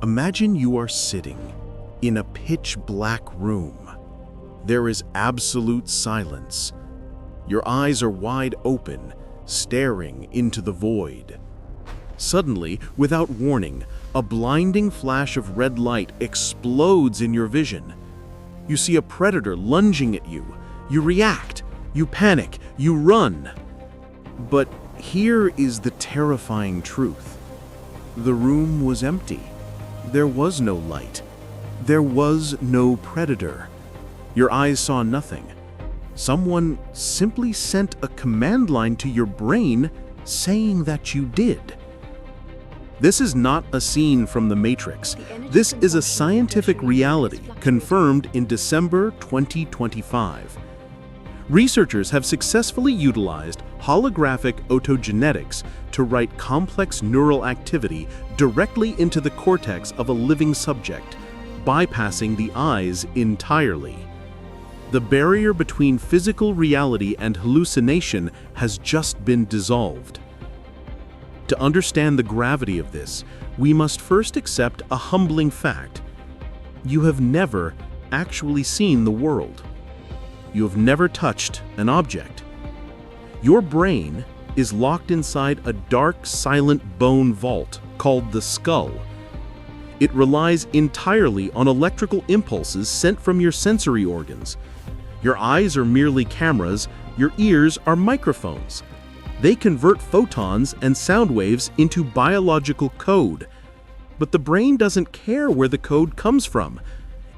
Imagine you are sitting in a pitch-black room. There is absolute silence. Your eyes are wide open, staring into the void. Suddenly, without warning, a blinding flash of red light explodes in your vision. You see a predator lunging at you. You react, you panic, you run. But here is the terrifying truth. The room was empty. There was no light. There was no predator. Your eyes saw nothing. Someone simply sent a command line to your brain saying that you did. This is not a scene from The Matrix. This is a scientific reality confirmed in December 2025. Researchers have successfully utilized holographic autogenetics to write complex neural activity directly into the cortex of a living subject, bypassing the eyes entirely. The barrier between physical reality and hallucination has just been dissolved. To understand the gravity of this, we must first accept a humbling fact. You have never actually seen the world. You have never touched an object. Your brain is locked inside a dark, silent bone vault called the skull. It relies entirely on electrical impulses sent from your sensory organs. Your eyes are merely cameras, your ears are microphones. They convert photons and sound waves into biological code. But the brain doesn't care where the code comes from.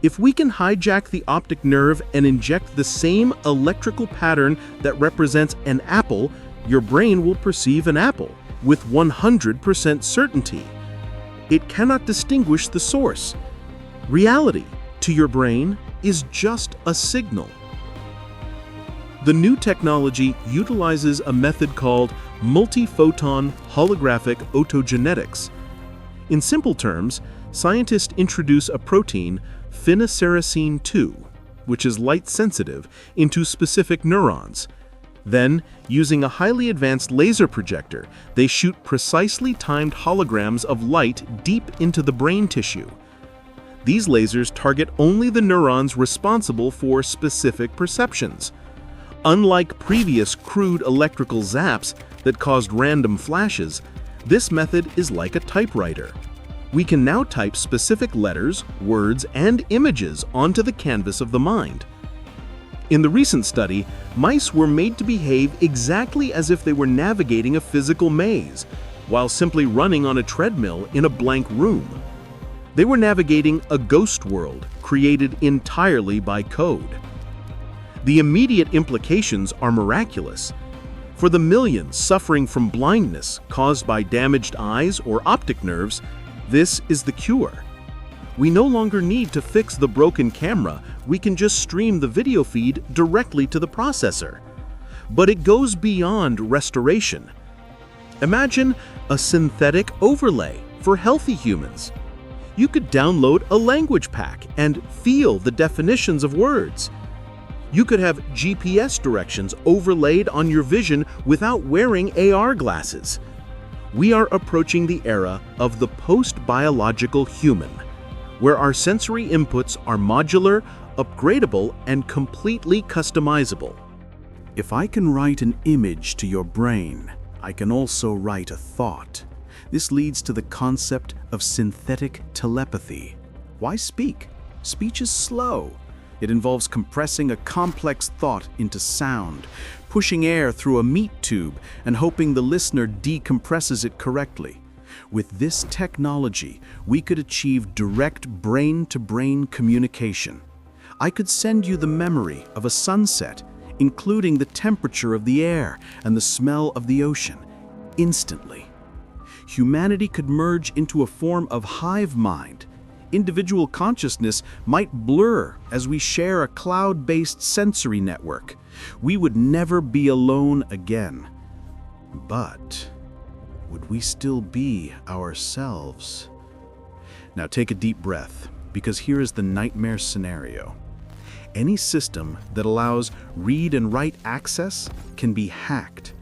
If we can hijack the optic nerve and inject the same electrical pattern that represents an apple, your brain will perceive an apple with 100% certainty. It cannot distinguish the source. Reality, to your brain, is just a signal. The new technology utilizes a method called multi-photon holographic autogenetics. In simple terms, scientists introduce a protein, phenyceracine 2, which is light-sensitive, into specific neurons. Then, using a highly advanced laser projector, they shoot precisely timed holograms of light deep into the brain tissue. These lasers target only the neurons responsible for specific perceptions. Unlike previous crude electrical zaps that caused random flashes, this method is like a typewriter. We can now type specific letters, words, and images onto the canvas of the mind. In the recent study, mice were made to behave exactly as if they were navigating a physical maze, while simply running on a treadmill in a blank room. They were navigating a ghost world created entirely by code. The immediate implications are miraculous. For the millions suffering from blindness caused by damaged eyes or optic nerves, this is the cure. We no longer need to fix the broken camera, we can just stream the video feed directly to the processor. But it goes beyond restoration. Imagine a synthetic overlay for healthy humans. You could download a language pack and feel the definitions of words. You could have GPS directions overlaid on your vision without wearing AR glasses. We are approaching the era of the post-biological human, where our sensory inputs are modular, upgradable, and completely customizable. If I can write an image to your brain, I can also write a thought. This leads to the concept of synthetic telepathy. Why speak? Speech is slow. It involves compressing a complex thought into sound, pushing air through a meat tube, and hoping the listener decompresses it correctly. With this technology, we could achieve direct brain-to-brain communication. I could send you the memory of a sunset, including the temperature of the air and the smell of the ocean, instantly. Humanity could merge into a form of hive mind. Individual consciousness might blur as we share a cloud-based sensory network. We would never be alone again. But would we still be ourselves? Now take a deep breath, because here is the nightmare scenario. Any system that allows read and write access can be hacked.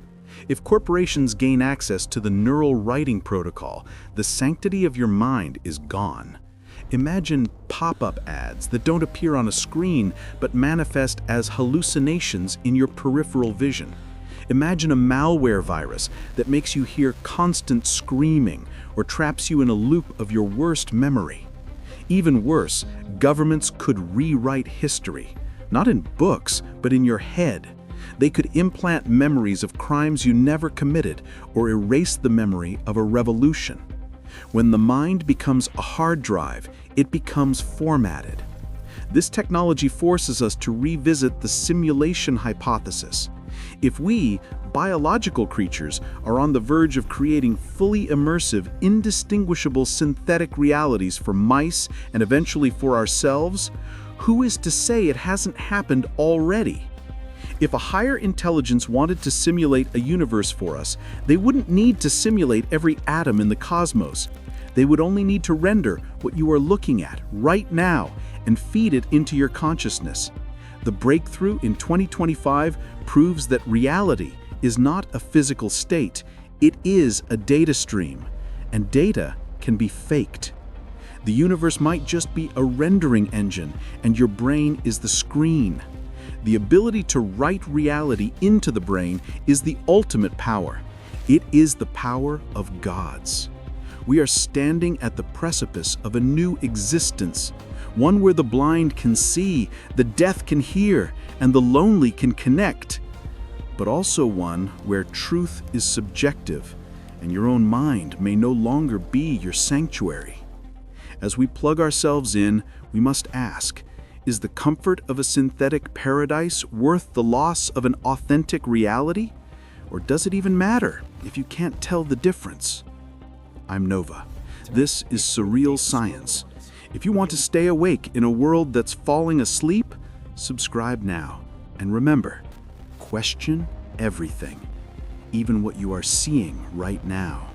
If corporations gain access to the neural writing protocol, the sanctity of your mind is gone. Imagine pop-up ads that don't appear on a screen but manifest as hallucinations in your peripheral vision. Imagine a malware virus that makes you hear constant screaming or traps you in a loop of your worst memory. Even worse, governments could rewrite history, not in books, but in your head. They could implant memories of crimes you never committed or erase the memory of a revolution. When the mind becomes a hard drive, it becomes formatted. This technology forces us to revisit the simulation hypothesis. If we, biological creatures, are on the verge of creating fully immersive, indistinguishable synthetic realities for mice and eventually for ourselves, who is to say it hasn't happened already? If a higher intelligence wanted to simulate a universe for us, they wouldn't need to simulate every atom in the cosmos. They would only need to render what you are looking at right now and feed it into your consciousness. The breakthrough in 2025 proves that reality is not a physical state, it is a data stream, and data can be faked. The universe might just be a rendering engine, and your brain is the screen. The ability to write reality into the brain is the ultimate power. It is the power of gods. We are standing at the precipice of a new existence, one where the blind can see, the deaf can hear, and the lonely can connect, but also one where truth is subjective and your own mind may no longer be your sanctuary. As we plug ourselves in, we must ask, is the comfort of a synthetic paradise worth the loss of an authentic reality? Or does it even matter if you can't tell the difference? I'm Nova. This is Surreal Science. If you want to stay awake in a world that's falling asleep, subscribe now. And remember, question everything, even what you are seeing right now.